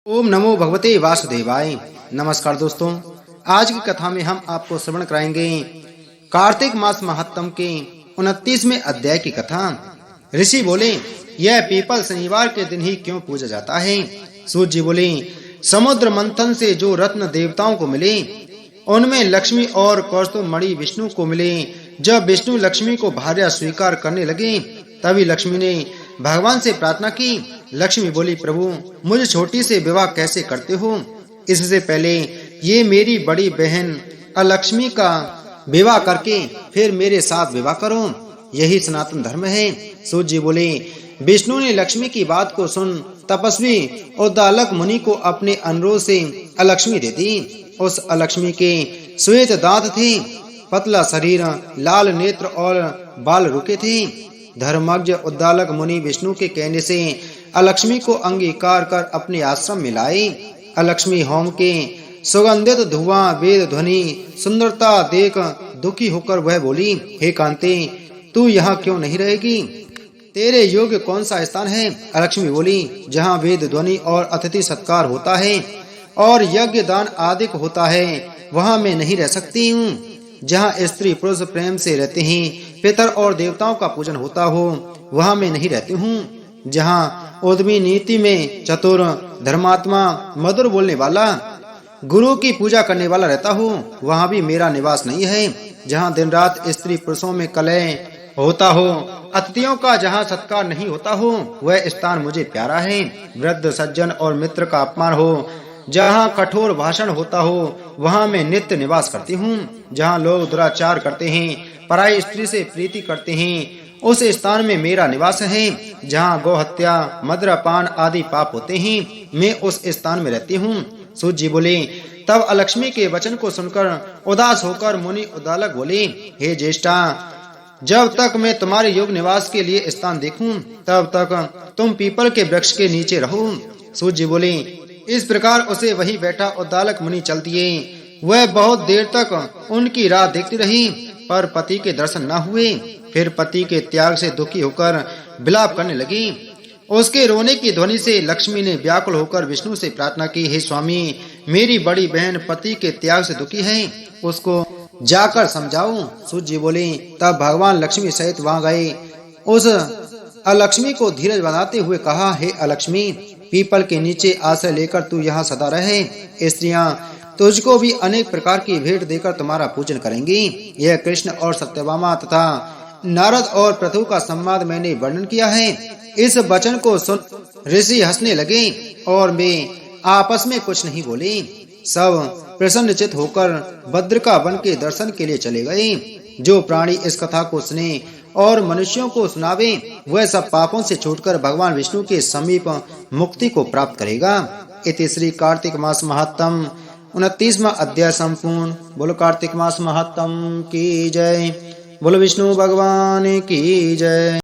ओम नमो भगवते वासुदेवाय। नमस्कार दोस्तों, आज की कथा में हम आपको श्रवण कराएंगे कार्तिक मास महात्म के 29वें अध्याय की कथा। ऋषि बोले, यह पीपल शनिवार के दिन ही क्यों पूजा जाता है? सूर्य जी बोले, समुद्र मंथन से जो रत्न देवताओं को मिले उनमें लक्ष्मी और कौस्तुभ मणि विष्णु को मिले। जब विष्णु लक्ष्मी को भार्या स्वीकार करने लगे तभी लक्ष्मी ने भगवान से प्रार्थना की। लक्ष्मी बोली, प्रभु मुझे छोटी से विवाह कैसे करते हो? इससे पहले ये मेरी बड़ी बहन अलक्ष्मी का विवाह करके फिर मेरे साथ विवाह करो, यही सनातन धर्म है। सूर्य जी बोले, विष्णु ने लक्ष्मी की बात को सुन तपस्वी उद्दालक मुनि को अपने अनुरोध से अलक्ष्मी दे दी। उस अलक्ष्मी के श्वेत दांत थे, पतला शरीर, लाल नेत्र और बाल रुके थे। धर्मज्ञ उद्दालक मुनि विष्णु के कहने से अलक्ष्मी को अंगीकार कर अपने आश्रम में लाए। अलक्ष्मी होम के सुगंधित धुआं वेद ध्वनि सुंदरता देख दुखी होकर वह बोली, हे कांते, तू यहाँ क्यों नहीं रहेगी? तेरे योग्य कौन सा स्थान है? अलक्ष्मी बोली, जहाँ वेद ध्वनि और अतिथि सत्कार होता है और यज्ञ दान आदि होता है वहाँ मैं नहीं रह सकती हूँ। जहाँ स्त्री पुरुष प्रेम से रहते हैं, पितर और देवताओं का पूजन होता हो वहाँ मैं नहीं रहती हूँ। जहाँ उद्यमी नीति में चतुर धर्मात्मा मधुर बोलने वाला गुरु की पूजा करने वाला रहता हो वहाँ भी मेरा निवास नहीं है। जहाँ दिन रात स्त्री पुरुषों में कलह होता हो, अतिथियों का जहाँ सत्कार नहीं होता हो वह स्थान मुझे प्यारा है। वृद्ध सज्जन और मित्र का अपमान हो, जहाँ कठोर भाषण होता हो वहाँ मैं नित्य निवास करती हूँ। जहाँ लोग दुराचार करते हैं, पराई स्त्री से प्रीति करते हैं, उस स्थान में मेरा निवास है। जहाँ गौ हत्या मद्यपान आदि पाप होते हैं मैं उस स्थान में रहती हूँ। सूर्य जी बोले, तब अलक्ष्मी के वचन को सुनकर उदास होकर मुनि उद्दालक बोले, हे ज्येष्ठा, जब तक मैं तुम्हारे योग निवास के लिए स्थान देखूं तब तक तुम पीपल के वृक्ष के नीचे रहो। सूर्य जी बोले, इस प्रकार उसे वही बैठा उद्दालक मुनि चल दिए। वह बहुत देर तक उनकी राह देखती रही पर पति के दर्शन न हुए। फिर पति के त्याग से दुखी होकर विलाप करने लगी। उसके रोने की ध्वनि से लक्ष्मी ने व्याकुल होकर विष्णु से प्रार्थना की, हे स्वामी, मेरी बड़ी बहन पति के त्याग से दुखी है, उसको जाकर समझाओ। सूर्य जी बोले, तब भगवान लक्ष्मी सहित वहां गए। उस अलक्ष्मी को धीरज बनाते हुए कहा, हे अलक्ष्मी, पीपल के नीचे आश्रय लेकर तू यहाँ सदा रहे। स्त्रियां तुझको भी अनेक प्रकार की भेंट देकर तुम्हारा पूजन करेंगी। यह कृष्ण और सत्यभामा तथा नारद और पृथु का संवाद मैंने वर्णन किया है। इस वचन को सुन ऋषि हंसने लगे और वे आपस में कुछ नहीं बोले। सब प्रसन्नचित होकर भद्रका वन के दर्शन के लिए चले गए। जो प्राणी इस कथा को सुने और मनुष्यों को सुनावे वह सब पापों से छूटकर भगवान विष्णु के समीप मुक्ति को प्राप्त करेगा। इति श्री कार्तिक मास महात्म 29वां अध्याय संपूर्ण। बोलो कार्तिक मास महात्म की जय। बोलो विष्णु भगवान की जय।